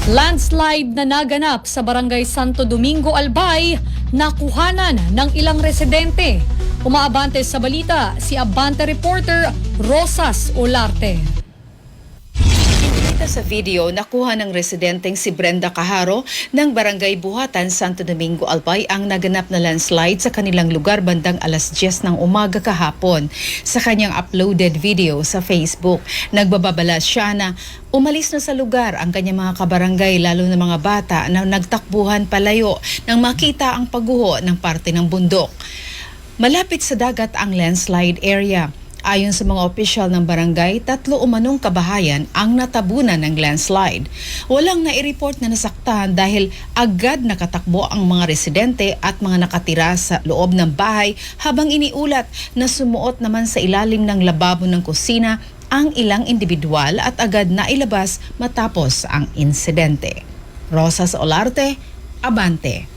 Landslide na naganap sa Barangay Santo Domingo, Albay, nakuhanan ng ilang residente. Umaabante sa balita si Abante reporter Rosas Olarte. Sa video, nakuha ng residenteng si Brenda Caharo ng Barangay Buhatan, Santo Domingo, Albay ang naganap na landslide sa kanilang lugar bandang alas 10 ng umaga kahapon. Sa kanyang uploaded video sa Facebook, nagbababala siya na umalis na sa lugar ang kanyang mga kabarangay, lalo na mga bata na nagtakbuhan palayo nang makita ang pagguho ng parte ng bundok. Malapit sa dagat ang landslide area. Ayon sa mga opisyal ng barangay, 3 umanong kabahayan ang natabunan ng landslide. Walang nai-report na nasaktan dahil agad nakatakbo ang mga residente at mga nakatira sa loob ng bahay habang iniulat na sumuot naman sa ilalim ng lababo ng kusina ang ilang individual at agad na ilabas matapos ang insidente. Rosas Olarte, Abante.